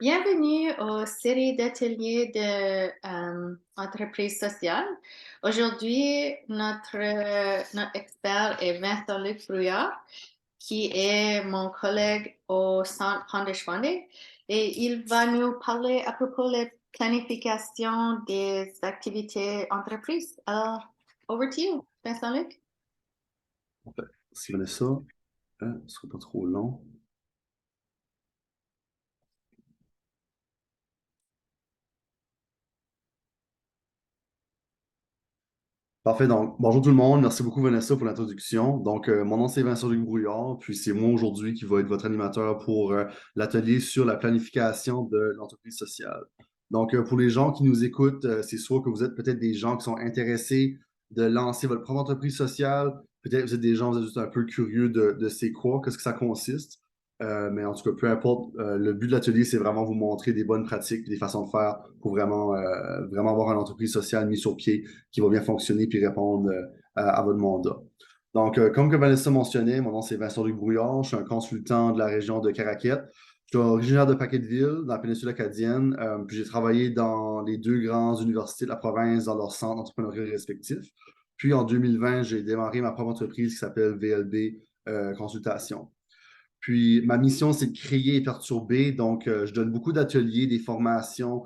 Bienvenue aux séries d'ateliers de entreprise sociale. Aujourd'hui, notre expert est Vincent-Luc Brouillard, qui est mon collègue au Centre Pandish Funding, et il va nous parler à propos de la planification des activités entreprises. Alors, over to you, Vincent-Luc. Si Vanessa, ce ne sera pas trop long. Parfait, donc bonjour tout le monde, merci beaucoup Vanessa pour l'introduction. Mon nom c'est Vincent-Luc Brouillard, puis c'est moi aujourd'hui qui va être votre animateur pour l'atelier sur la planification de l'entreprise sociale. Pour les gens qui nous écoutent, c'est soit que vous êtes peut-être des gens qui sont intéressés de lancer votre propre entreprise sociale, peut-être vous êtes des gens, vous êtes juste un peu curieux de c'est quoi, qu'est-ce que ça consiste. Mais en tout cas, peu importe, le but de l'atelier, c'est vraiment vous montrer des bonnes pratiques et des façons de faire pour vraiment avoir une entreprise sociale mise sur pied qui va bien fonctionner puis répondre à votre mandat. Comme que Vanessa mentionnait, mon nom c'est Vincent-Luc Brouillard, je suis un consultant de la région de Caraquet. Je suis originaire de Paquetteville, dans la péninsule acadienne, puis j'ai travaillé dans les deux grandes universités de la province dans leurs centres entrepreneuriaux respectifs. Puis en 2020, j'ai démarré ma propre entreprise qui s'appelle VLB Consultation. Puis ma mission, c'est de créer et perturber. Je donne beaucoup d'ateliers, des formations,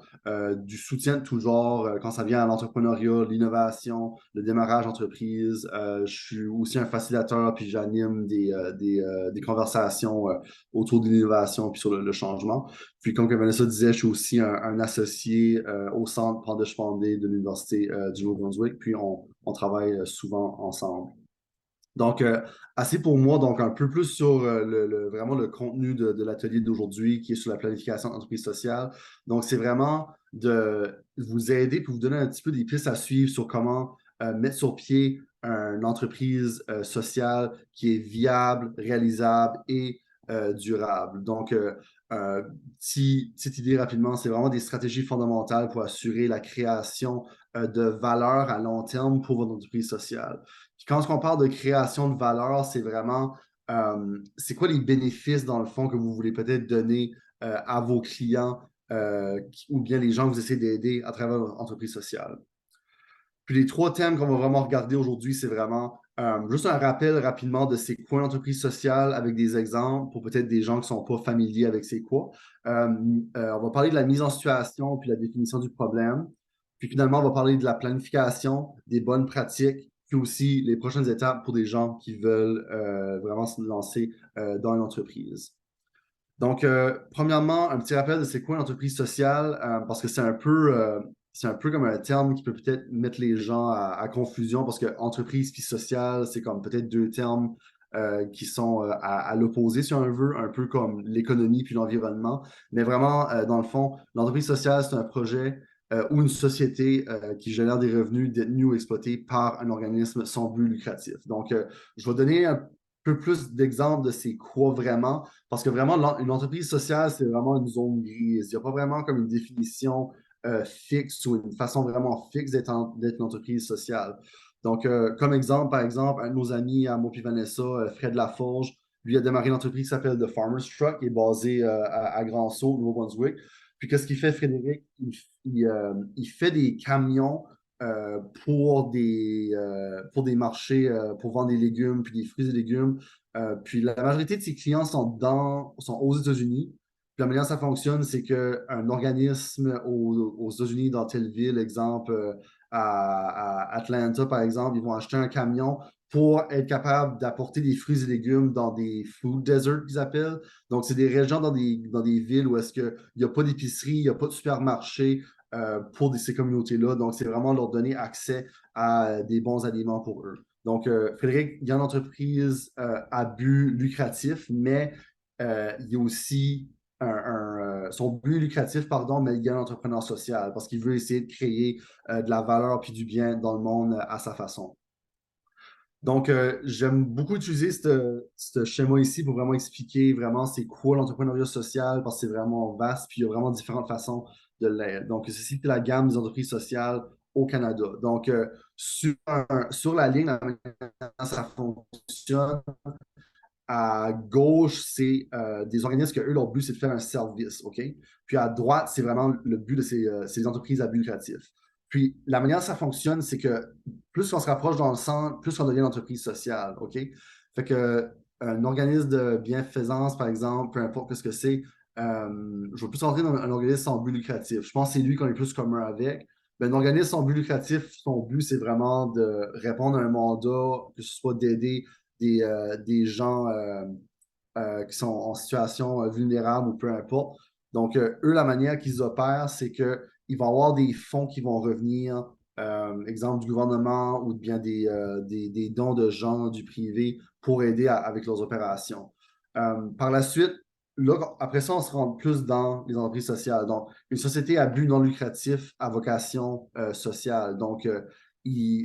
du soutien de tout genre quand ça vient à l'entrepreneuriat, l'innovation, le démarrage d'entreprise. Je suis aussi un facilitateur, puis j'anime des conversations autour de l'innovation puis sur le changement. Puis comme que Vanessa disait, je suis aussi un associé au Centre Pandish Funding de l'Université du Nouveau-Brunswick. Puis on travaille souvent ensemble. Donc, assez pour moi, donc un peu plus sur vraiment le contenu de l'atelier d'aujourd'hui qui est sur la planification d'entreprise sociale. Donc, c'est vraiment de vous aider puis vous donner un petit peu des pistes à suivre sur comment mettre sur pied une entreprise sociale qui est viable, réalisable et durable. Petite idée rapidement, c'est vraiment des stratégies fondamentales pour assurer la création de valeur à long terme pour votre entreprise sociale. Puis quand on parle de création de valeur, c'est vraiment, c'est quoi les bénéfices dans le fond que vous voulez peut-être donner à vos clients ou bien les gens que vous essayez d'aider à travers votre entreprise sociale. Puis les trois thèmes qu'on va vraiment regarder aujourd'hui, c'est vraiment juste un rappel rapidement de c'est quoi une entreprise sociale avec des exemples pour peut-être des gens qui ne sont pas familiers avec c'est quoi. On va parler de la mise en situation puis la définition du problème. Puis finalement, on va parler de la planification, des bonnes pratiques, puis aussi les prochaines étapes pour des gens qui veulent vraiment se lancer dans une entreprise. Premièrement, un petit rappel de c'est quoi une entreprise sociale, parce que c'est un peu comme un terme qui peut peut-être mettre les gens à confusion, parce que entreprise puis sociale, c'est comme peut-être deux termes qui sont à l'opposé, si on veut, un peu comme l'économie puis l'environnement. Mais vraiment, dans le fond, l'entreprise sociale, c'est un projet ou une société qui génère des revenus détenus ou exploités par un organisme sans but lucratif. Je vais donner un peu plus d'exemples de c'est quoi vraiment, parce que vraiment, une entreprise sociale, c'est vraiment une zone grise. Il n'y a pas vraiment comme une définition fixe ou une façon vraiment fixe d'être une entreprise sociale. Comme exemple, par exemple, un de nos amis, à moi et Vanessa, Fred Laforge, lui a démarré une entreprise qui s'appelle The Farmer's Truck, qui est basée à Grand-Sault, au Nouveau-Brunswick. Puis qu'est-ce qu'il fait, Frédéric? Il fait des camions pour des marchés, pour vendre des légumes, puis des fruits et légumes. Puis la majorité de ses clients sont aux États-Unis. Puis la manière dont ça fonctionne, c'est qu'un organisme aux États-Unis, dans telle ville, exemple à Atlanta, par exemple, ils vont acheter un camion pour être capable d'apporter des fruits et légumes dans des food deserts qu'ils appellent. Donc, c'est des régions dans des villes où est-ce qu'il n'y a pas d'épicerie, il n'y a pas de supermarché pour ces communautés-là. Donc, c'est vraiment leur donner accès à des bons aliments pour eux. Frédéric, il y a une entreprise à but lucratif, mais il y a aussi son but lucratif, pardon, mais il y a un entrepreneur social parce qu'il veut essayer de créer de la valeur puis du bien dans le monde à sa façon. J'aime beaucoup utiliser ce schéma ici pour vraiment expliquer vraiment c'est quoi l'entrepreneuriat social parce que c'est vraiment vaste, puis il y a vraiment différentes façons de l'être. Donc, ceci, c'est la gamme des entreprises sociales au Canada. Sur la ligne, la manière dont ça fonctionne, À gauche, c'est des organismes que eux, leur but, c'est de faire un service, OK? Puis à droite, c'est vraiment le but de ces entreprises à but lucratif. Puis la manière dont ça fonctionne, c'est que plus on se rapproche dans le centre, plus on devient une entreprise sociale, OK? Fait que un organisme de bienfaisance, par exemple, peu importe ce que c'est, je veux plus entrer dans un organisme sans but lucratif. Je pense que c'est lui qu'on est plus commun avec. Ben, un organisme sans but lucratif, son but, c'est vraiment de répondre à un mandat, que ce soit d'aider des gens qui sont en situation vulnérable ou peu importe. Donc, eux, la manière qu'ils opèrent, c'est qu'ils vont avoir des fonds qui vont revenir, exemple du gouvernement ou bien des dons de gens du privé pour aider avec leurs opérations. Par la suite, là, après ça, on se rend plus dans les entreprises sociales. Donc, une société à but non lucratif à vocation sociale. Donc,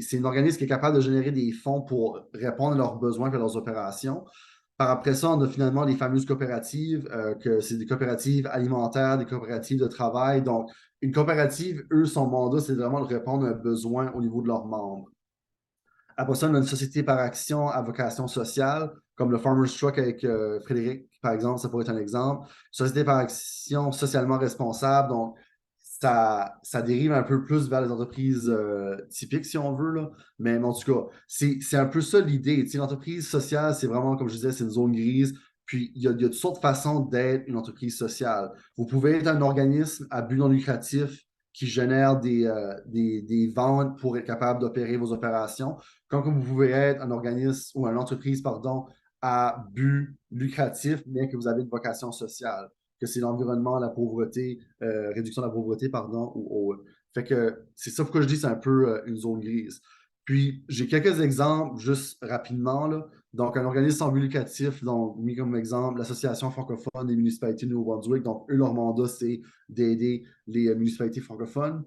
c'est un organisme qui est capable de générer des fonds pour répondre à leurs besoins et à leurs opérations. Par après ça, on a finalement les fameuses coopératives, que c'est des coopératives alimentaires, des coopératives de travail. Donc, une coopérative, eux, son mandat, c'est vraiment de répondre à un besoin au niveau de leurs membres. Après ça, on a une société par action à vocation sociale, comme le Farmer's Truck avec Frédéric, par exemple, ça pourrait être un exemple. Société par action socialement responsable, donc ça dérive un peu plus vers les entreprises typiques, si on veut, là. Mais en tout cas, c'est un peu ça l'idée. L'entreprise sociale, c'est vraiment, comme je disais, c'est une zone grise. Puis, il y a toutes sortes de façons d'être une entreprise sociale. Vous pouvez être un organisme à but non lucratif qui génère des ventes pour être capable d'opérer vos opérations, comme vous pouvez être un organisme ou une entreprise, pardon, à but lucratif, mais que vous avez une vocation sociale, que c'est l'environnement, la pauvreté, réduction de la pauvreté, pardon, ou autre. Fait que c'est ça pourquoi je dis que c'est un peu une zone grise. Puis, j'ai quelques exemples juste rapidement, là. Donc, un organisme sans but lucratif, donc, mis comme exemple, l'Association francophone des municipalités de Nouveau-Brunswick. Donc, eux, leur mandat, c'est d'aider les municipalités francophones.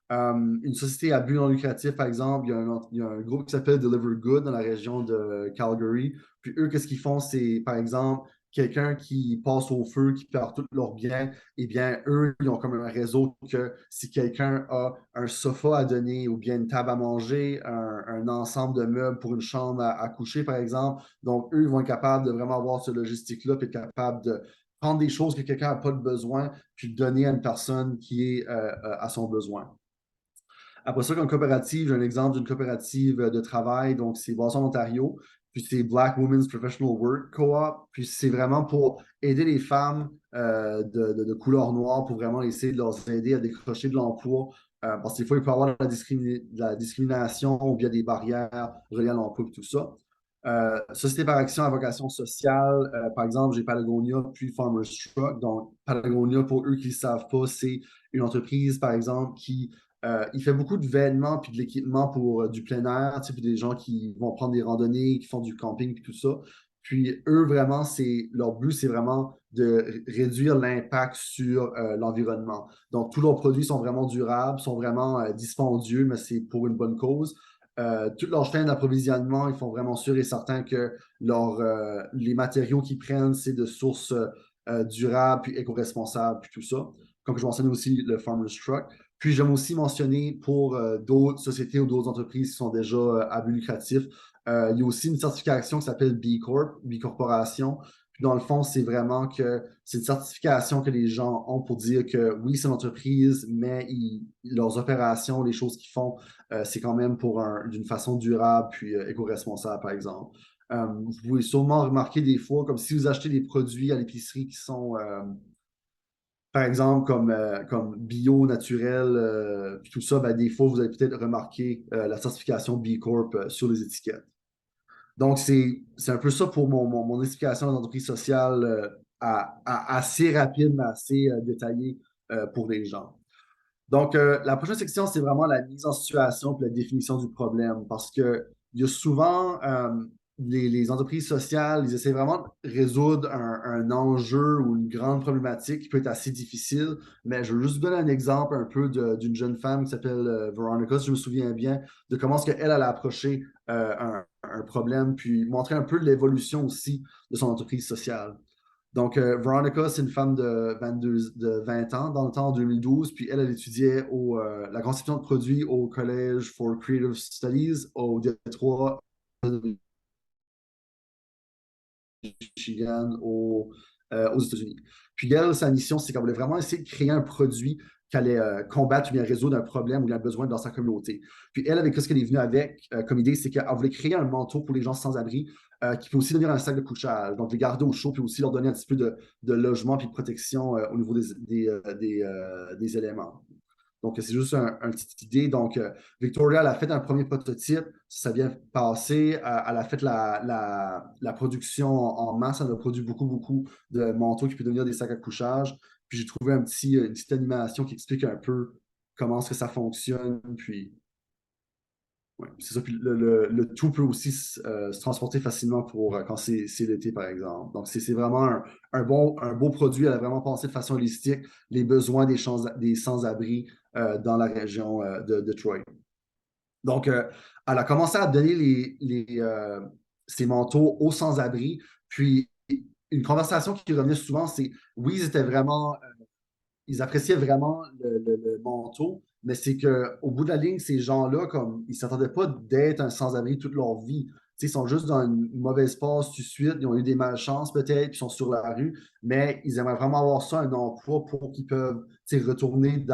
Une société à but non lucratif, par exemple, il y a un groupe qui s'appelle Deliver Good dans la région de Calgary. Puis eux, qu'est-ce qu'ils font? C'est, par exemple, quelqu'un qui passe au feu, qui perd tous leurs biens, eh bien, eux, ils ont comme un réseau que si quelqu'un a un sofa à donner ou bien une table à manger, un ensemble de meubles pour une chambre à coucher, par exemple, donc eux, ils vont être capables de vraiment avoir ce logistique-là, puis être capables de prendre des choses que quelqu'un n'a pas de besoin, puis donner à une personne qui est à son besoin. Après ça, comme coopérative, j'ai un exemple d'une coopérative de travail. Donc, c'est basé en Ontario. Puis, c'est Black Women's Professional Work Co-op. Puis, c'est vraiment pour aider les femmes de couleur noire pour vraiment essayer de leur aider à décrocher de l'emploi. Parce que des fois, il peut y avoir de la discrimination ou bien des barrières reliées à l'emploi et tout ça. Société par action à vocation sociale, par exemple, j'ai Patagonia puis Farmers Truck. Donc, Patagonia, pour eux qui ne le savent pas, c'est une entreprise, par exemple, qui il fait beaucoup de vêtements puis de l'équipement pour du plein air, puis des gens qui vont prendre des randonnées, qui font du camping puis tout ça. Puis eux, vraiment, leur but, c'est vraiment de réduire l'impact sur l'environnement. Donc, tous leurs produits sont vraiment durables, sont vraiment dispendieux, mais c'est pour une bonne cause. Toutes leurs chaînes d'approvisionnement, ils font vraiment sûr et certain que les matériaux qu'ils prennent, c'est de sources durables, puis éco-responsables, puis tout ça. Comme je mentionne aussi le Farmer's Truck. Puis j'aime aussi mentionner pour d'autres sociétés ou d'autres entreprises qui sont déjà à but lucratif, il y a aussi une certification qui s'appelle B Corp, B Corporation. Puis dans le fond, c'est vraiment que c'est une certification que les gens ont pour dire que oui, c'est une entreprise, mais leurs opérations, les choses qu'ils font, c'est quand même d'une façon durable puis éco-responsable, par exemple. Vous pouvez sûrement remarquer des fois, comme si vous achetez des produits à l'épicerie qui sont par exemple, comme bio, naturel, puis tout ça, ben, des fois, vous avez peut-être remarqué la certification B Corp sur les étiquettes. Donc, c'est un peu ça pour mon explication d'entreprise sociale assez rapide, mais assez détaillée pour les gens. Donc, la prochaine section, c'est vraiment la mise en situation et la définition du problème parce que il y a souvent les entreprises sociales, ils essaient vraiment de résoudre un enjeu ou une grande problématique qui peut être assez difficile. Mais je veux juste vous donner un exemple un peu d'une jeune femme qui s'appelle Veronica, si je me souviens bien, de comment est-ce qu'elle a approché un problème, puis montrer un peu l'évolution aussi de son entreprise sociale. Donc, Veronica, c'est une femme de 20 ans, dans le temps, en 2012, puis elle étudiait la conception de produits au College for Creative Studies au Détroit Michigan aux États-Unis. Puis elle, sa mission, c'est qu'elle voulait vraiment essayer de créer un produit qui allait combattre ou bien résoudre un problème ou bien un besoin dans sa communauté. Puis elle, avec ce qu'elle est venue avec comme idée, c'est qu'elle voulait créer un manteau pour les gens sans-abri qui peut aussi devenir un sac de couchage. Donc, les garder au chaud, puis aussi leur donner un petit peu de logement puis de protection au niveau des éléments. Donc, c'est juste une petite idée. Donc, Victoria, elle a fait un premier prototype. Ça vient passer. Elle a fait la production en masse. Elle a produit beaucoup, beaucoup de manteaux qui peuvent devenir des sacs à couchage. Puis, j'ai trouvé une petite animation qui explique un peu comment est-ce que ça fonctionne. Puis, ouais, c'est ça. Puis, le tout peut aussi se transporter facilement pour quand c'est l'été, par exemple. Donc, c'est vraiment un beau produit. Elle a vraiment pensé de façon holistique les besoins des sans-abri dans la région de Detroit. Donc, elle a commencé à donner ces manteaux aux sans-abri. Puis, une conversation qui revenait souvent, c'est oui, ils appréciaient vraiment le manteau, mais c'est qu'au bout de la ligne, ces gens-là, comme ils ne s'attendaient pas d'être un sans-abri toute leur vie. Ils sont juste dans une mauvaise passe tout de suite, ils ont eu des malchances peut-être, puis ils sont sur la rue, mais ils aimeraient vraiment avoir ça, un emploi pour qu'ils peuvent retourner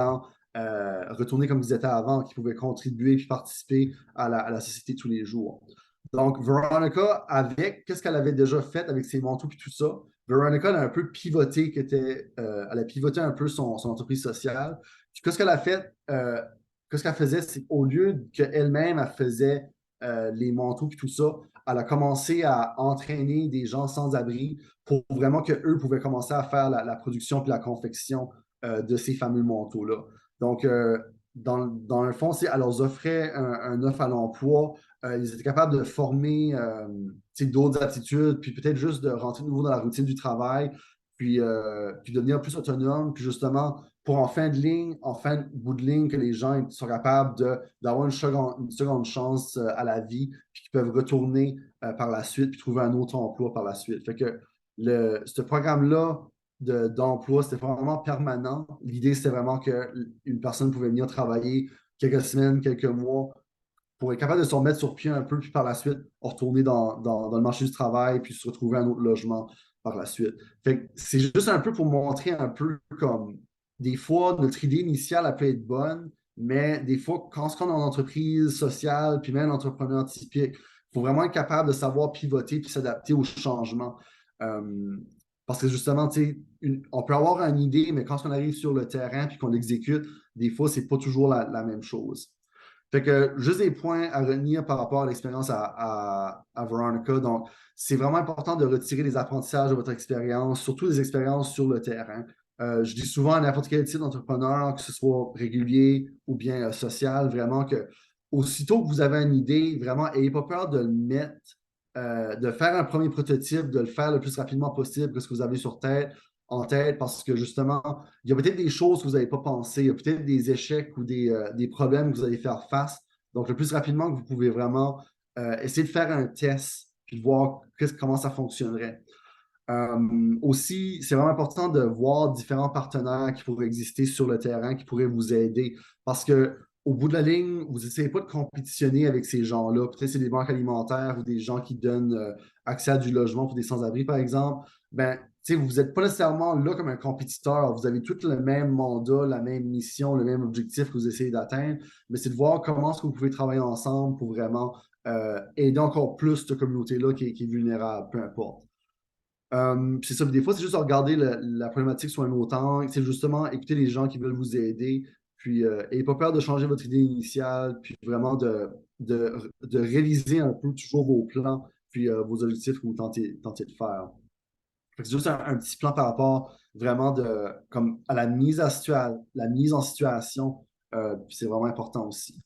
comme ils étaient avant, qu'ils pouvaient contribuer et participer à la société tous les jours. Donc, Veronica, qu'est-ce qu'elle avait déjà fait avec ses manteaux et tout ça? Veronica, elle a un peu pivoté, elle a pivoté un peu son entreprise sociale. Puis, qu'est-ce qu'elle faisait, c'est qu'au lieu qu'elle-même, elle faisait les manteaux et tout ça, elle a commencé à entraîner des gens sans-abri pour vraiment qu'eux pouvaient commencer à faire la production et la confection de ces fameux manteaux-là. Donc, dans le fond, elle leur offrait un offre à l'emploi. Ils étaient capables de former d'autres aptitudes, puis peut-être juste de rentrer de nouveau dans la routine du travail, puis devenir plus autonome, puis justement, pour en fin de ligne, en fin de bout de ligne, que les gens soient capables d'avoir une seconde chance à la vie, puis qu'ils peuvent retourner par la suite, puis trouver un autre emploi par la suite. Fait que ce programme-là d'emploi, c'était vraiment permanent. L'idée, c'était vraiment qu'une personne pouvait venir travailler quelques semaines, quelques mois, pour être capable de se remettre sur pied un peu, puis par la suite, retourner dans le marché du travail, puis se retrouver un autre logement par la suite. Fait que c'est juste un peu pour montrer un peu comme des fois, notre idée initiale, elle peut être bonne, mais des fois, quand on est en entreprise sociale, puis même entrepreneur typique, il faut vraiment être capable de savoir pivoter puis s'adapter aux changements. Euh, Parce que justement, on peut avoir une idée, mais quand on arrive sur le terrain puis qu'on l'exécute, des fois, c'est pas toujours la même chose. Fait que juste des points à retenir par rapport à l'expérience à Veronica. Donc, c'est vraiment important de retirer les apprentissages de votre expérience, surtout les expériences sur le terrain. Je dis souvent à n'importe quel type d'entrepreneur, que ce soit régulier ou bien social, vraiment que aussitôt que vous avez une idée, vraiment, n'ayez pas peur de le mettre, de faire un premier prototype, de le faire le plus rapidement possible que ce que vous avez en tête, parce que justement, il y a peut-être des choses que vous n'avez pas pensé, il y a peut-être des échecs ou des problèmes que vous allez faire face. Donc, le plus rapidement que vous pouvez vraiment essayer de faire un test puis de voir comment ça fonctionnerait. Aussi, c'est vraiment important de voir différents partenaires qui pourraient exister sur le terrain, qui pourraient vous aider. Parce que au bout de la ligne, vous n'essayez pas de compétitionner avec ces gens-là. Peut-être c'est des banques alimentaires ou des gens qui donnent accès à du logement pour des sans-abri, par exemple. Ben, vous n'êtes pas nécessairement là comme un compétiteur. Vous avez tous le même mandat, la même mission, le même objectif que vous essayez d'atteindre. Mais c'est de voir comment est-ce que vous pouvez travailler ensemble pour vraiment aider encore plus cette communauté-là qui est vulnérable, peu importe. C'est ça, des fois, c'est juste de regarder la problématique sur un autre angle, c'est justement écouter les gens qui veulent vous aider, puis n'ayez pas peur de changer votre idée initiale, puis vraiment de réviser un peu toujours vos plans, puis vos objectifs que vous tentez de faire. C'est juste un petit plan par rapport vraiment comme à la mise en situation, puis c'est vraiment important aussi.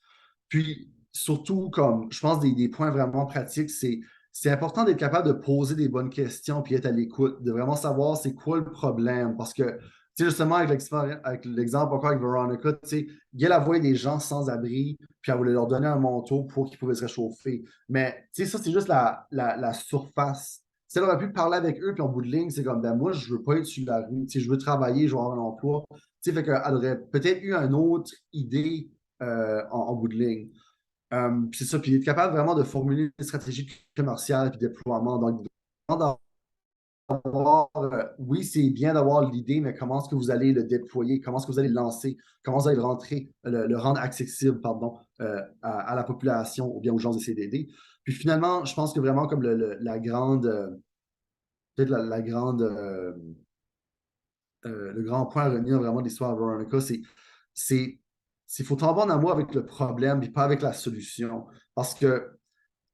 Puis, surtout, comme je pense des points vraiment pratiques, c'est important d'être capable de poser des bonnes questions puis être à l'écoute, de vraiment savoir c'est quoi le problème. Parce que, tu sais, justement, avec l'exemple encore avec Veronica, tu sais, elle voyait des gens sans abri, puis elle voulait leur donner un manteau pour qu'ils pouvaient se réchauffer. Mais, tu sais, ça, c'est juste la surface. Si elle aurait pu parler avec eux, puis en bout de ligne, c'est comme, ben moi, je veux pas être sur la rue, tu sais, je veux travailler, je veux avoir un emploi. Tu sais, fait qu'elle aurait peut-être eu une autre idée en bout de ligne. Puis c'est ça, puis être capable vraiment de formuler une stratégie commerciale et de déploiement. Donc, oui, c'est bien d'avoir l'idée, mais comment est-ce que vous allez le déployer, comment est-ce que vous allez le lancer, comment vous allez le rendre accessible, pardon, à la population ou bien aux gens de CDD. Puis finalement, je pense que vraiment comme la grande, peut-être la grande, le grand point à retenir vraiment de l'histoire de Veronica, c'est, c'est faut tomber en amour avec le problème et pas avec la solution. Parce que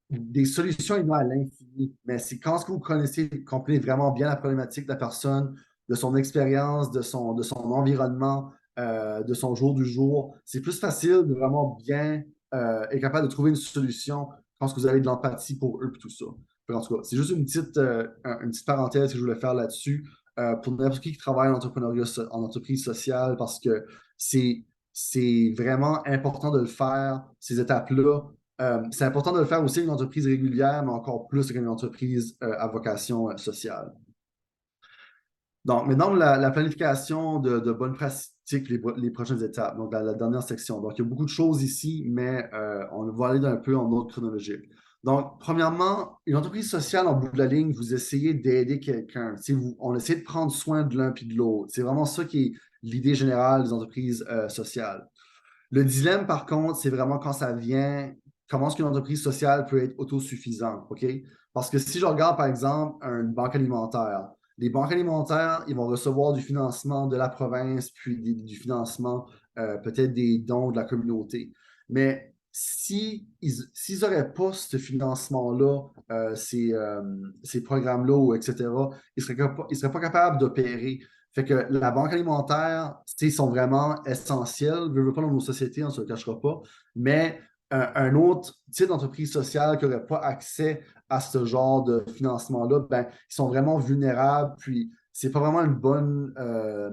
des solutions, il y en a à l'infini. Mais c'est quand ce que vous connaissez, comprenez vraiment bien la problématique de la personne, de son expérience, de son environnement, de son jour du jour, c'est plus facile de vraiment bien être capable de trouver une solution quand ce que vous avez de l'empathie pour eux et tout ça. En tout cas, c'est juste une petite parenthèse que je voulais faire là-dessus pour n'importe qui travaille en entrepreneuriat, en entreprise sociale parce que c'est, c'est vraiment important de le faire, ces étapes-là, c'est important de le faire aussi avec une entreprise régulière, mais encore plus avec une entreprise à vocation sociale. Donc, maintenant, la planification de bonnes pratiques, les prochaines étapes, donc la dernière section. Donc, il y a beaucoup de choses ici, mais on va aller d'un peu en ordre chronologique. Donc, premièrement, une entreprise sociale, en bout de la ligne, vous essayez d'aider quelqu'un. On essaie de prendre soin de l'un puis de l'autre. C'est vraiment ça qui est l'idée générale des entreprises sociales. Le dilemme, par contre, c'est vraiment quand ça vient, comment est-ce qu'une entreprise sociale peut être autosuffisante, OK? Parce que si je regarde, par exemple, une banque alimentaire, les banques alimentaires, ils vont recevoir du financement de la province, puis du financement, peut-être des dons de la communauté. Mais s'ils n'auraient pas ce financement-là, ces programmes-là, etc., ils seraient pas capables d'opérer. Fait que la banque alimentaire, ils sont vraiment essentiels. Je ne veux pas dans nos sociétés, on ne se le cachera pas. Mais un autre type d'entreprise sociale qui n'aurait pas accès à ce genre de financement-là, ben, ils sont vraiment vulnérables. Puis, c'est pas vraiment une bonne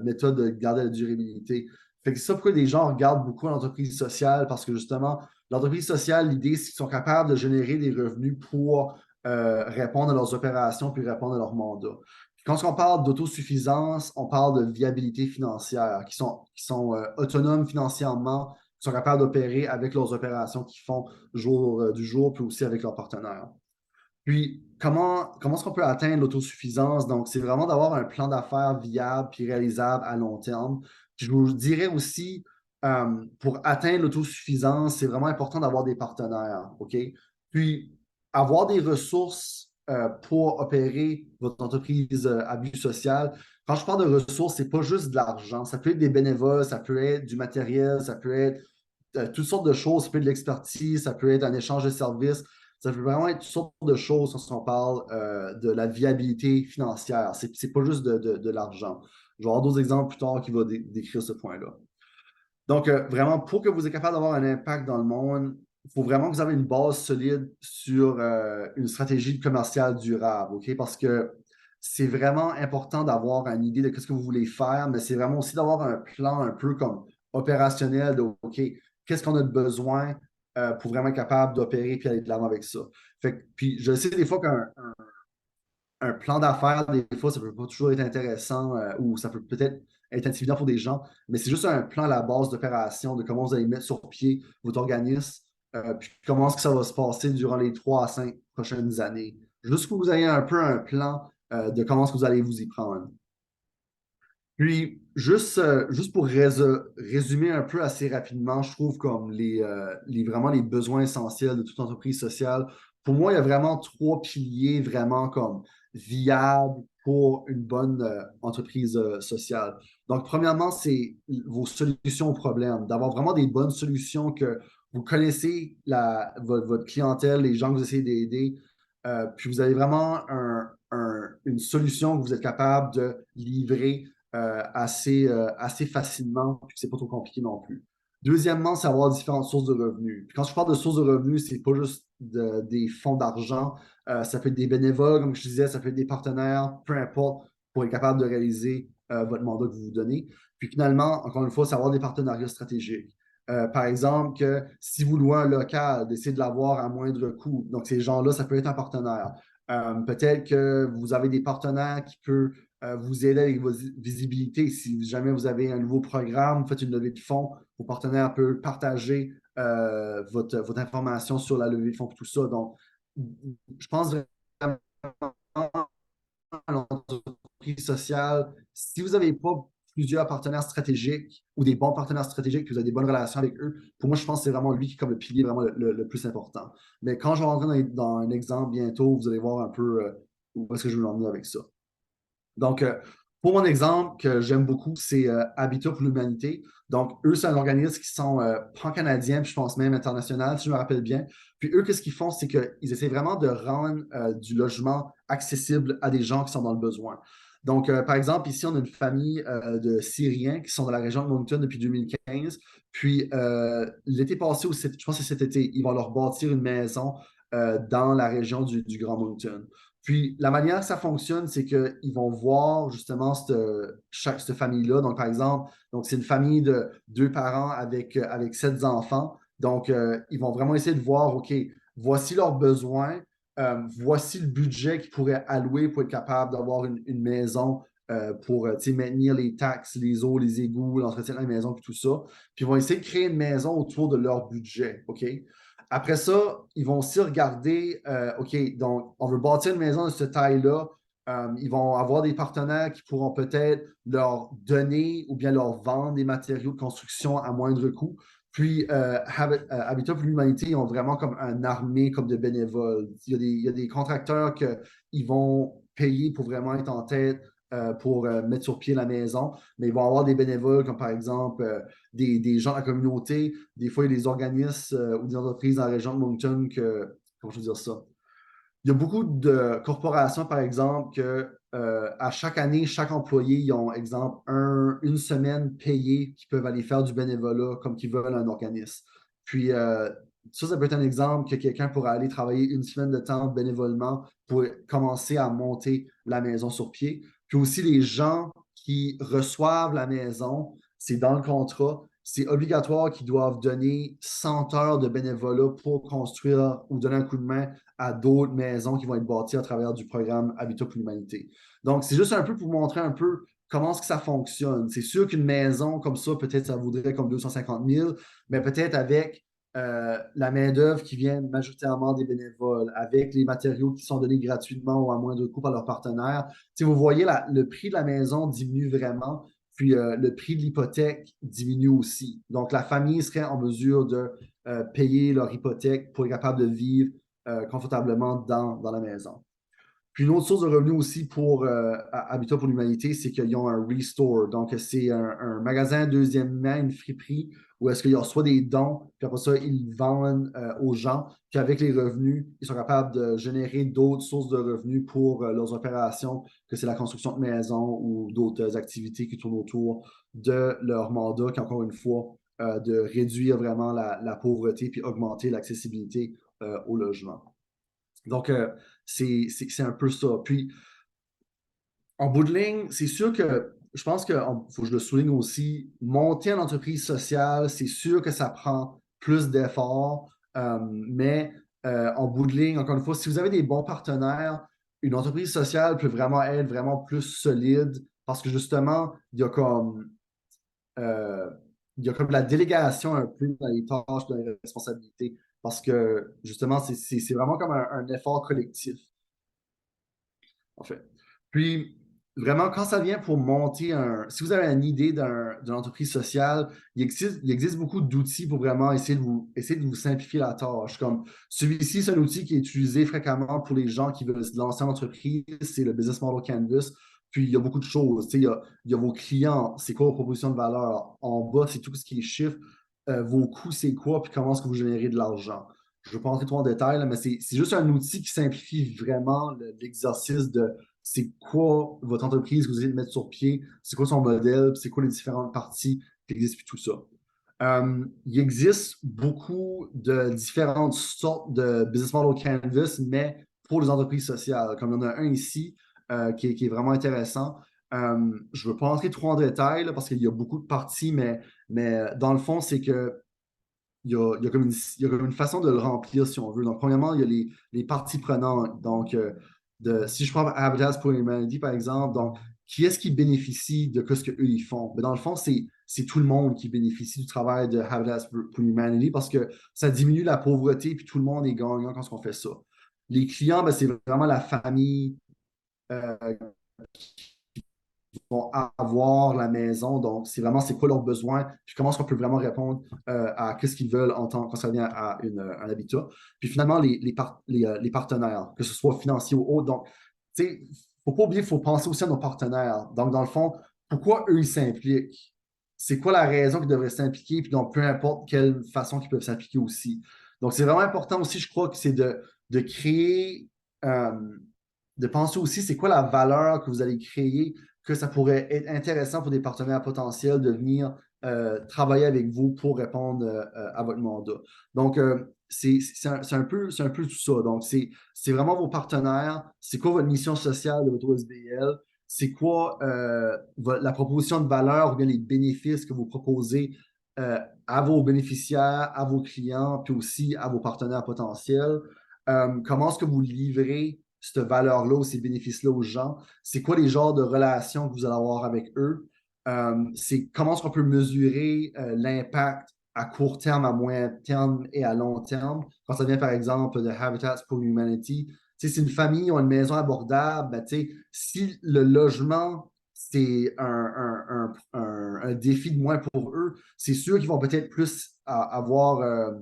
méthode de garder la durabilité. Fait que c'est ça pourquoi les gens regardent beaucoup l'entreprise sociale, parce que justement, l'entreprise sociale, l'idée, c'est qu'ils sont capables de générer des revenus pour répondre à leurs opérations puis répondre à leurs mandats. Quand on parle d'autosuffisance, on parle de viabilité financière, qui sont autonomes financièrement, qui sont capables d'opérer avec leurs opérations qu'ils font jour du jour, puis aussi avec leurs partenaires. Puis, comment est-ce qu'on peut atteindre l'autosuffisance? Donc, c'est vraiment d'avoir un plan d'affaires viable puis réalisable à long terme. Puis, je vous dirais aussi, pour atteindre l'autosuffisance, c'est vraiment important d'avoir des partenaires, OK? Puis, avoir des ressources pour opérer votre entreprise à but social. Quand je parle de ressources, c'est pas juste de l'argent. Ça peut être des bénévoles, ça peut être du matériel, ça peut être toutes sortes de choses. Ça peut être de l'expertise, ça peut être un échange de services. Ça peut vraiment être toutes sortes de choses quand on parle de la viabilité financière. C'est pas juste de l'argent. Je vais avoir d'autres exemples plus tard qui vont décrire ce point-là. Donc, vraiment, pour que vous ayez capable d'avoir un impact dans le monde, il faut vraiment que vous ayez une base solide sur une stratégie commerciale durable, OK? Parce que c'est vraiment important d'avoir une idée de ce que vous voulez faire, mais c'est vraiment aussi d'avoir un plan un peu comme opérationnel de, OK, qu'est-ce qu'on a de besoin pour vraiment être capable d'opérer et aller de l'avant avec ça. Puis je sais des fois qu'un un plan d'affaires, des fois, ça peut pas toujours être intéressant ou ça peut peut-être être intimidant pour des gens, mais c'est juste un plan à la base d'opération de comment vous allez mettre sur pied votre organisme, puis comment est-ce que ça va se passer durant les 3 à 5 prochaines années. Juste que vous ayez un peu un plan de comment est-ce que vous allez vous y prendre. Puis, juste pour résumer un peu assez rapidement, je trouve comme vraiment les besoins essentiels de toute entreprise sociale. Pour moi, il y a vraiment 3 piliers vraiment comme viables pour une bonne entreprise sociale. Donc, premièrement, c'est vos solutions aux problèmes, d'avoir vraiment des bonnes solutions que vous connaissez votre clientèle, les gens que vous essayez d'aider, puis vous avez vraiment une solution que vous êtes capable de livrer assez facilement, puis que c'est pas trop compliqué non plus. Deuxièmement, c'est avoir différentes sources de revenus. Puis quand je parle de sources de revenus, c'est pas juste des fonds d'argent, ça peut être des bénévoles, comme je disais, ça peut être des partenaires, peu importe, pour être capable de réaliser votre mandat que vous vous donnez. Puis finalement, encore une fois, c'est avoir des partenariats stratégiques. Par exemple, que si vous louez un local, d'essayer de l'avoir à moindre coût. Donc, ces gens-là, ça peut être un partenaire. Peut-être que vous avez des partenaires qui peuvent vous aider avec votre visibilité. Si jamais vous avez un nouveau programme, vous faites une levée de fonds, vos partenaires peuvent partager votre information sur la levée de fonds et tout ça. Donc, je pense vraiment à l'entreprise sociale, si vous n'avez pas plusieurs partenaires stratégiques ou des bons partenaires stratégiques, que vous avez des bonnes relations avec eux, pour moi, je pense que c'est vraiment lui qui est comme le pilier vraiment le plus important. Mais quand je vais rentrer dans un exemple bientôt, vous allez voir un peu où est-ce que je veux l'emmener avec ça. Donc, pour mon exemple que j'aime beaucoup, c'est Habitat pour l'humanité. Donc, eux, c'est un organisme qui sont pan-canadiens, puis je pense même international, si je me rappelle bien. Puis eux, qu'est-ce qu'ils font? C'est qu'ils essaient vraiment de rendre du logement accessible à des gens qui sont dans le besoin. Donc, par exemple, ici, on a une famille de Syriens qui sont dans la région de Moncton depuis 2015. Puis, l'été passé, je pense que c'est cet été, ils vont leur bâtir une maison dans la région du Grand Moncton. Puis la manière que ça fonctionne, c'est qu'ils vont voir justement cette famille-là. Donc, par exemple, c'est une famille de deux parents avec 7 enfants. Donc, ils vont vraiment essayer de voir, OK, voici leurs besoins, voici le budget qu'ils pourraient allouer pour être capable d'avoir une maison pour maintenir les taxes, les eaux, les égouts, l'entretien de la maison, puis tout ça. Puis ils vont essayer de créer une maison autour de leur budget, OK? Après ça, ils vont aussi regarder, OK, donc on veut bâtir une maison de cette taille-là. Ils vont avoir des partenaires qui pourront peut-être leur donner ou bien leur vendre des matériaux de construction à moindre coût. Puis, Habitat pour l'humanité, ils ont vraiment comme une armée comme de bénévoles. Il y a des contracteurs qu'ils vont payer pour vraiment être en tête pour mettre sur pied la maison, mais ils vont avoir des bénévoles comme par exemple des gens de la communauté. Des fois, il y a des organismes ou des entreprises dans la région de Moncton comment je veux dire ça? Il y a beaucoup de corporations, par exemple, que à chaque année, chaque employé, ils ont, exemple, une semaine payée qui peuvent aller faire du bénévolat comme qu'ils veulent à un organisme. Puis, ça peut être un exemple que quelqu'un pourrait aller travailler une semaine de temps bénévolement pour commencer à monter la maison sur pied. Puis aussi, les gens qui reçoivent la maison, c'est dans le contrat, c'est obligatoire qu'ils doivent donner 100 heures de bénévolat pour construire ou donner un coup de main à d'autres maisons qui vont être bâties à travers du programme Habitat pour l'humanité. Donc, c'est juste un peu pour montrer un peu comment est-ce que ça fonctionne. C'est sûr qu'une maison comme ça, peut-être ça vaudrait comme 250 000, mais peut-être avec la main-d'œuvre qui vient majoritairement des bénévoles, avec les matériaux qui sont donnés gratuitement ou à moindre coût par leurs partenaires. Vous voyez, le prix de la maison diminue vraiment, puis le prix de l'hypothèque diminue aussi. Donc, la famille serait en mesure de payer leur hypothèque pour être capable de vivre confortablement dans la maison. Puis une autre source de revenus aussi pour Habitat pour l'humanité, c'est qu'ils ont un restore. Donc, c'est un magasin deuxième main, une friperie, où est-ce qu'ils reçoivent des dons, puis après ça, ils vendent aux gens. Puis avec les revenus, ils sont capables de générer d'autres sources de revenus pour leurs opérations, que c'est la construction de maisons ou d'autres activités qui tournent autour de leur mandat, qui encore une fois, de réduire vraiment la pauvreté puis augmenter l'accessibilité au logement. Donc, c'est un peu ça. Puis, en bout de ligne, c'est sûr que je pense qu'il faut que je le souligne aussi, monter une entreprise sociale, c'est sûr que ça prend plus d'efforts, mais en bout de ligne, encore une fois, si vous avez des bons partenaires, une entreprise sociale peut vraiment être vraiment plus solide parce que justement, euh, il y a comme la délégation un peu dans les tâches, dans les responsabilités, parce que justement, c'est vraiment comme un effort collectif, en fait. Puis, vraiment, quand ça vient pour monter si vous avez une idée d'une entreprise sociale, il existe beaucoup d'outils pour vraiment essayer de vous simplifier la tâche. Comme celui-ci, c'est un outil qui est utilisé fréquemment pour les gens qui veulent se lancer en entreprise, c'est le Business Model Canvas. Puis, il y a beaucoup de choses. Il y a vos clients, c'est quoi vos propositions de valeur. En bas, c'est tout ce qui est chiffre. Vos coûts, c'est quoi, puis comment est-ce que vous générez de l'argent. Je ne vais pas entrer trop en détail, là, mais c'est juste un outil qui simplifie vraiment l'exercice de c'est quoi votre entreprise que vous allez mettre sur pied, c'est quoi son modèle, c'est quoi les différentes parties qui existent, puis tout ça. Il existe beaucoup de différentes sortes de business model canvas, mais pour les entreprises sociales. Comme il y en a un ici qui est vraiment intéressant. Je ne veux pas entrer trop en détail là, parce qu'il y a beaucoup de parties, mais dans le fond, c'est que il y a comme une façon de le remplir si on veut. Donc, premièrement, il y a les parties prenantes. Donc, si je prends Habitat pour l'humanité, par exemple, donc, qui est-ce qui bénéficie de ce qu'eux ils font? Mais dans le fond, c'est tout le monde qui bénéficie du travail de Habitat pour l'humanité parce que ça diminue la pauvreté puis tout le monde est gagnant quand on fait ça. Les clients, ben, c'est vraiment la famille euh, vont avoir la maison. Donc, c'est vraiment c'est quoi leurs besoins, puis comment est-ce qu'on peut vraiment répondre à ce qu'ils veulent en tant, quand ça vient à un habitat. Puis finalement, les partenaires, que ce soit financier ou autre. Donc, tu sais, il ne faut pas oublier, il faut penser aussi à nos partenaires. Donc, dans le fond, pourquoi eux, ils s'impliquent? C'est quoi la raison qu'ils devraient s'impliquer? Puis donc, peu importe quelle façon qu'ils peuvent s'impliquer aussi. Donc, c'est vraiment important aussi, je crois, que c'est de créer, euh, de penser aussi, c'est quoi la valeur que vous allez créer, que ça pourrait être intéressant pour des partenaires potentiels de venir travailler avec vous pour répondre à votre mandat. Donc, c'est un peu tout ça. Donc, c'est vraiment vos partenaires. C'est quoi votre mission sociale de votre OSBL? C'est quoi la proposition de valeur ou bien les bénéfices que vous proposez à vos bénéficiaires, à vos clients, puis aussi à vos partenaires potentiels? Comment est-ce que vous livrez cette valeur-là ou ces bénéfices-là aux gens? C'est quoi les genres de relations que vous allez avoir avec eux? C'est comment est-ce qu'on peut mesurer l'impact à court terme, à moyen terme et à long terme. Quand ça vient, par exemple, de Habitats for Humanity, si une famille a une maison abordable, ben, si le logement, c'est un défi de moins pour eux, c'est sûr qu'ils vont peut-être plus avoir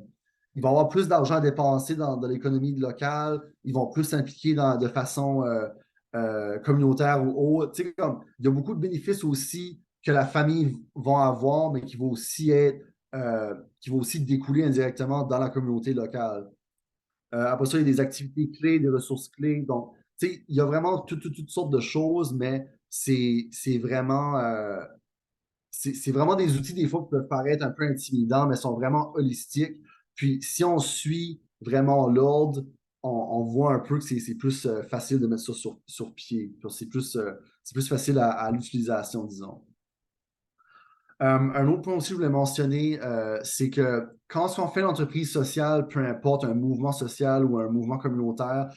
ils vont avoir plus d'argent à dépenser dans l'économie locale, ils vont plus s'impliquer de façon communautaire ou autre. Comme, il y a beaucoup de bénéfices aussi que la famille va avoir, mais qui vont aussi découler indirectement dans la communauté locale. Après ça, il y a des activités clés, des ressources clés. Donc, il y a vraiment toutes sortes de choses, mais c'est vraiment, c'est vraiment des outils, des fois, qui peuvent paraître un peu intimidants, mais sont vraiment holistiques. Puis, si on suit vraiment l'ordre, on voit un peu que c'est plus facile de mettre ça sur pied. C'est plus facile à l'utilisation, disons. Un autre point aussi que je voulais mentionner, c'est que quand on fait l'entreprise sociale, peu importe un mouvement social ou un mouvement communautaire,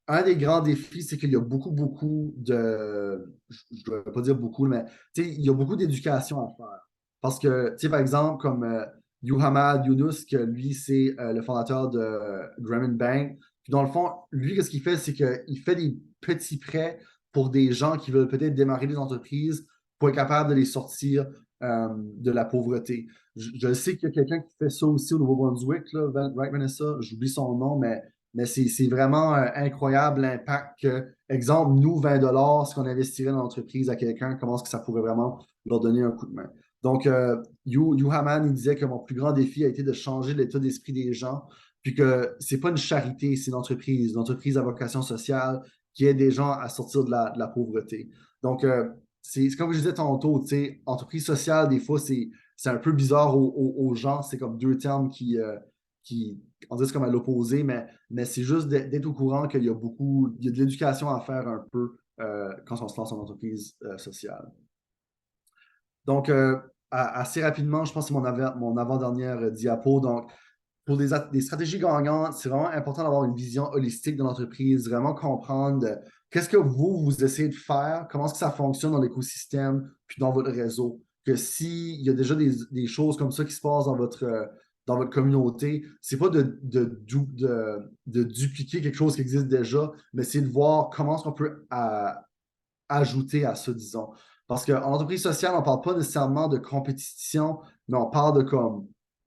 un des grands défis, c'est qu'il y a beaucoup je ne dois pas dire beaucoup, mais il y a beaucoup d'éducation à faire. Parce que, par exemple, comme Muhammad Yunus, que lui, c'est le fondateur de Grameen Bank. Puis dans le fond, lui, qu'est-ce qu'il fait, c'est qu'il fait des petits prêts pour des gens qui veulent peut-être démarrer des entreprises pour être capable de les sortir de la pauvreté. Je sais qu'il y a quelqu'un qui fait ça aussi au Nouveau-Brunswick, là, right, Vanessa? J'oublie son nom, mais c'est vraiment incroyable l'impact que, exemple, nous, 20 ce qu'on investirait dans l'entreprise à quelqu'un, comment est-ce que ça pourrait vraiment leur donner un coup de main. Donc, Haman, il disait que mon plus grand défi a été de changer l'état d'esprit des gens, puis que c'est pas une charité, c'est une entreprise à vocation sociale qui aide des gens à sortir de la pauvreté. Donc, c'est comme je disais tantôt, entreprise sociale, des fois, c'est un peu bizarre aux gens. C'est comme deux termes qui on dit comme à l'opposé, mais c'est juste d'être au courant qu'il y a il y a de l'éducation à faire un peu quand on se lance en entreprise sociale. Donc, assez rapidement, je pense que c'est mon avant-dernière diapo. Donc, pour des stratégies gagnantes, c'est vraiment important d'avoir une vision holistique de l'entreprise, vraiment comprendre qu'est-ce que vous essayez de faire, comment est-ce que ça fonctionne dans l'écosystème, puis dans votre réseau. Que s'il y a déjà des choses comme ça qui se passent dans votre communauté, c'est pas de dupliquer quelque chose qui existe déjà, mais c'est de voir comment est-ce qu'on peut ajouter à ça, disons. Parce qu'en entreprise sociale, on ne parle pas nécessairement de compétition, mais on parle de comme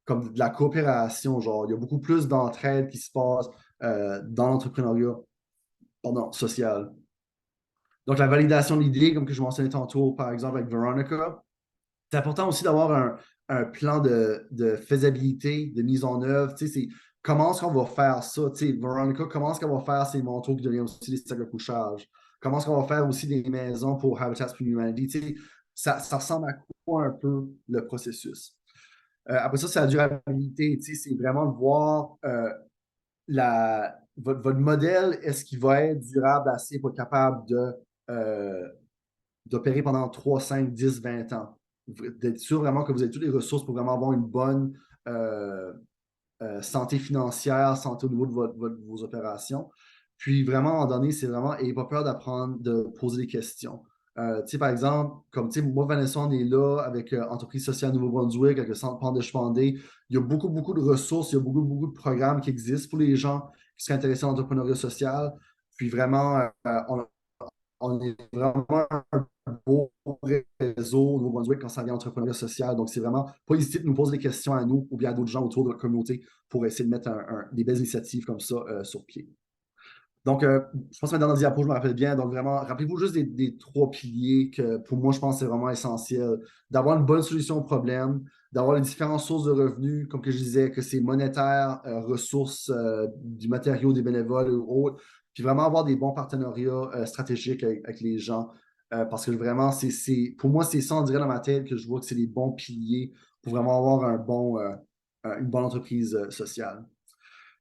de la coopération. Genre, il y a beaucoup plus d'entraide qui se passe dans l'entrepreneuriat social. Donc, la validation de l'idée, comme que je mentionnais tantôt, par exemple, avec Veronica, c'est important aussi d'avoir un plan de faisabilité, de mise en œuvre. Comment est-ce qu'on va faire ça? Veronica, comment est-ce qu'on va faire ces manteaux qui deviennent aussi des sacs de couchage? Comment est-ce qu'on va faire aussi des maisons pour Habitats for Humanity? Ça ressemble à quoi un peu le processus? Après ça, c'est la durabilité. C'est vraiment de voir votre modèle, est-ce qu'il va être durable assez pour être capable d'opérer pendant 3, 5, 10, 20 ans? D'être sûr vraiment que vous avez toutes les ressources pour vraiment avoir une bonne santé financière, santé au niveau de vos opérations. Puis vraiment, en donné, c'est vraiment, ayez pas peur d'apprendre, de poser des questions. Par exemple, comme moi, Vanessa, on est là avec Entreprise sociale Nouveau-Brunswick, avec le Centre Pandé. Il y a beaucoup de ressources, il y a beaucoup de programmes qui existent pour les gens qui seraient intéressés en entrepreneuriat social. Puis vraiment, on est vraiment un beau réseau au Nouveau-Brunswick quand ça vient à l'entrepreneuriat social. Donc, c'est vraiment pas hésiter de nous poser des questions à nous ou bien à d'autres gens autour de la communauté pour essayer de mettre des belles initiatives comme ça sur pied. Donc, je pense que ma dernière diapo, je me rappelle bien. Donc, vraiment, rappelez-vous juste des trois piliers que pour moi, je pense que c'est vraiment essentiel. D'avoir une bonne solution au problème, d'avoir les différentes sources de revenus, comme que je disais, que c'est monétaire, ressources, du matériau, des bénévoles ou autres. Puis vraiment avoir des bons partenariats stratégiques avec les gens. Parce que vraiment, pour moi, c'est ça, on dirait dans ma tête, que je vois que c'est les bons piliers pour vraiment avoir une bonne entreprise sociale.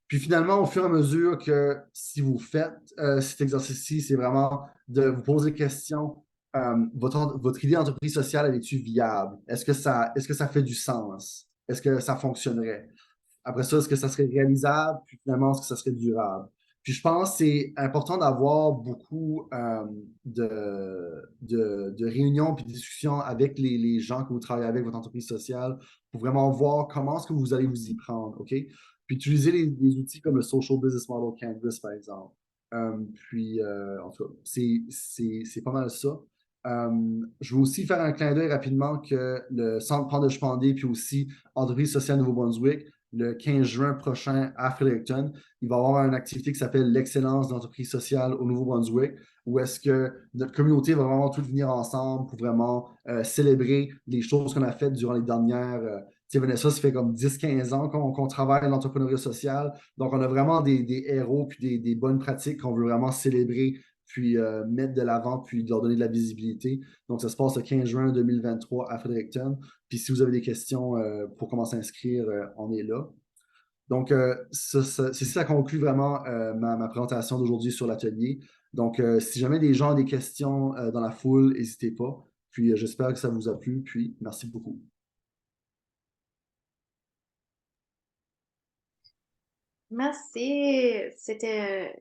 Puis finalement, au fur et à mesure que si vous faites cet exercice-ci, c'est vraiment de vous poser des questions. Votre idée d'entreprise sociale, elle est-tu viable? Est-ce que ça fait du sens? Est-ce que ça fonctionnerait? Après ça, est-ce que ça serait réalisable? Puis finalement, est-ce que ça serait durable? Puis je pense que c'est important d'avoir beaucoup de réunions puis de discussions avec les gens que vous travaillez avec, votre entreprise sociale, pour vraiment voir comment est-ce que vous allez vous y prendre, OK? Puis utiliser des outils comme le Social Business Model Canvas, par exemple. En tout cas, c'est pas mal ça. Je veux aussi faire un clin d'œil rapidement que le Centre Pandej Pandey, puis aussi Entreprise sociale Nouveau-Brunswick, le 15 juin prochain à Fredericton, il va y avoir une activité qui s'appelle l'Excellence d'entreprise sociale au Nouveau-Brunswick, où est-ce que notre communauté va vraiment tout venir ensemble pour vraiment célébrer les choses qu'on a faites durant les dernières. Tu sais, Vanessa, ça fait comme 10-15 ans qu'on travaille dans l'entrepreneuriat social. Donc, on a vraiment des héros puis des bonnes pratiques qu'on veut vraiment célébrer puis mettre de l'avant, puis leur donner de la visibilité. Donc, ça se passe le 15 juin 2023 à Fredericton. Puis si vous avez des questions pour comment s'inscrire, on est là. Donc, ça conclut vraiment ma présentation d'aujourd'hui sur l'atelier. Donc, si jamais des gens ont des questions dans la foule, n'hésitez pas. Puis, j'espère que ça vous a plu. Puis, merci beaucoup. Merci, c'était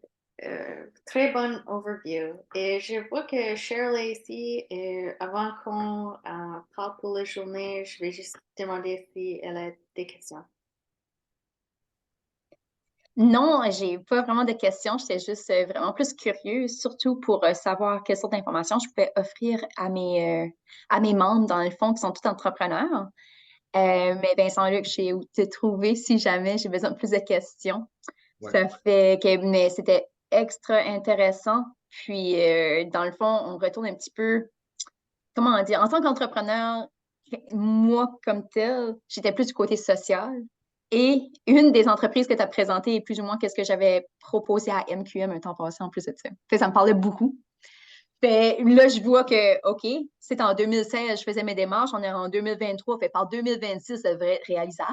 très bon overview. Et je vois que Shirley ici, et avant qu'on parle pour la journée, je vais juste demander si elle a des questions. Non, j'ai pas vraiment de questions. J'étais juste vraiment plus curieuse, surtout pour savoir quelle sorte d'informations je pouvais offrir à mes membres, dans le fond, qui sont tous entrepreneurs. Mais Vincent-Luc, j'ai où te trouver si jamais j'ai besoin de plus de questions. Ouais. Ça fait que, mais c'était extra intéressant. Puis, dans le fond, on retourne un petit peu, comment dire, en tant qu'entrepreneur, moi, comme tel, j'étais plus du côté social. Et une des entreprises que tu as présentées est plus ou moins qu'est-ce que j'avais proposé à MQM un temps passé en plus de ça. Fait, ça me parlait beaucoup. Fait, là, je vois que, OK, c'est en 2016, je faisais mes démarches, on est en 2023, fait par 2026, ça devrait être réalisable.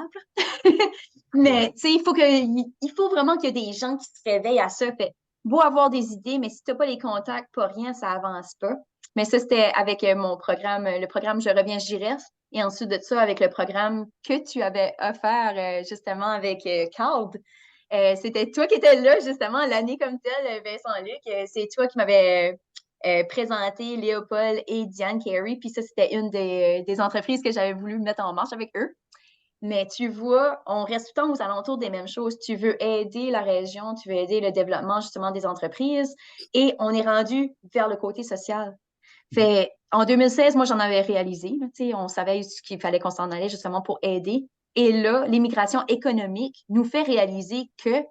Mais, tu sais, il faut vraiment qu'il y ait des gens qui se réveillent à ça. Fait, beau avoir des idées, mais si tu n'as pas les contacts, pas rien, ça avance pas. Mais ça, c'était avec mon programme, le programme Je reviens, j'y reste. Et ensuite de ça, avec le programme que tu avais offert justement avec CALD. C'était toi qui étais là, justement, l'année comme telle, Vincent-Luc. C'est toi qui m'avais présenté Léopold et Diane Carey. Puis ça, c'était une des entreprises que j'avais voulu mettre en marche avec eux. Mais tu vois, on reste tout le temps aux alentours des mêmes choses. Tu veux aider la région, tu veux aider le développement justement des entreprises et on est rendu vers le côté social. Fait, en 2016, moi, j'en avais réalisé. Là, on savait qu'il fallait qu'on s'en allait justement pour aider. Et là, l'immigration économique nous fait réaliser que,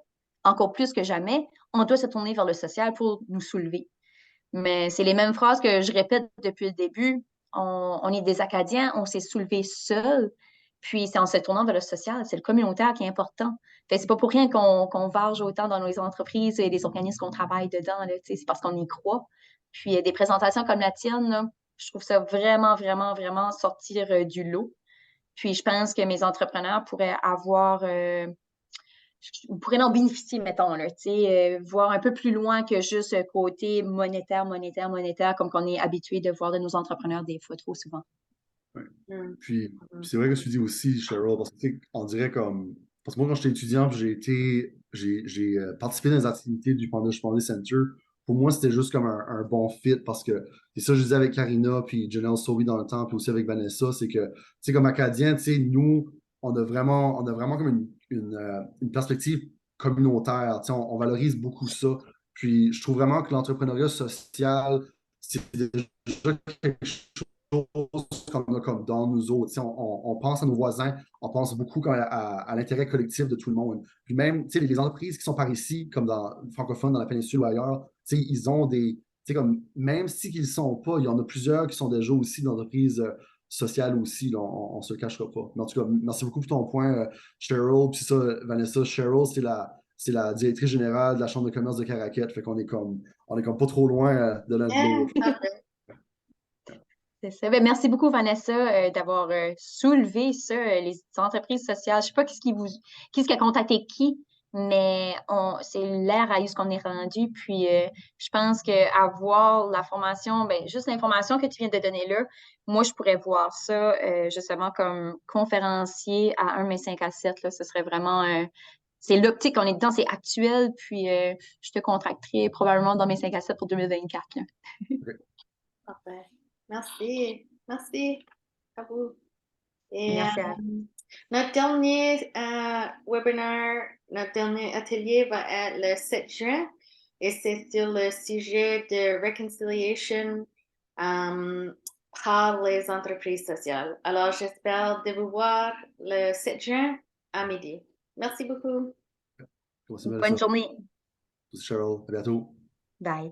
encore plus que jamais, on doit se tourner vers le social pour nous soulever. Mais c'est les mêmes phrases que je répète depuis le début. On est des Acadiens, on s'est soulevé seul. Puis c'est en se tournant vers le social, c'est le communautaire qui est important. Fait, c'est pas pour rien qu'on varge autant dans nos entreprises et les organismes qu'on travaille dedans. Là, c'est parce qu'on y croit. Puis des présentations comme la tienne, là, je trouve ça vraiment, vraiment, vraiment sortir du lot. Puis je pense que mes entrepreneurs pourraient avoir vous pourrez en bénéficier, mettons, là, voir un peu plus loin que juste le côté monétaire, monétaire, monétaire, comme qu'on est habitué de voir de nos entrepreneurs des fois trop souvent. Ouais. Mm. Puis c'est vrai que tu dis aussi, Cheryl, parce que tu sais, on dirait comme. Parce que moi, quand j'étais étudiant, puis j'ai participé dans les activités du Pandej Pandey Center. Pour moi, c'était juste comme un bon fit parce que c'est ça que je disais avec Karina, puis Janelle Sauvy dans le temps, puis aussi avec Vanessa, c'est que, tu sais, comme Acadiens, tu sais, nous, on a vraiment comme une perspective communautaire. Tu sais, on valorise beaucoup ça. Puis je trouve vraiment que l'entrepreneuriat social c'est déjà quelque chose comme dans nous autres. On pense à nos voisins, on pense beaucoup à l'intérêt collectif de tout le monde. Puis même les entreprises qui sont par ici, comme dans francophone, dans la péninsule ou ailleurs, ils ont des. Comme, même s'ils ne sont pas, il y en a plusieurs qui sont déjà aussi d'entreprises sociales aussi, là, on ne se le cachera pas. Mais en tout cas, merci beaucoup pour ton point, Cheryl. Puis ça, Vanessa, Cheryl, c'est la directrice générale de la Chambre de commerce de Caraquet. Fait qu'on est on est comme pas trop loin de l'un de l'autre. C'est ça. Ben, merci beaucoup, Vanessa, d'avoir soulevé ça, les entreprises sociales. Je sais pas qu'est-ce qui a contacté qui, mais c'est l'ère à où qu'on est rendu. Puis, je pense qu'avoir la formation, ben, juste l'information que tu viens de donner là, moi, je pourrais voir ça justement comme conférencier à 1 mai 5 à 7. Là, ce serait vraiment, c'est l'optique qu'on est dedans, c'est actuel. Puis, je te contacterai probablement dans mes 5 à 7 pour 2024. Là. Parfait. Merci. Merci à vous. Et Merci à notre dernier webinaire, notre dernier atelier va être le 7 juin et c'est sur le sujet de reconciliation par les entreprises sociales. Alors, j'espère de vous voir le 7 juin à midi. Merci beaucoup. Merci, Bonne journée. Cheryl. À bientôt. Bye.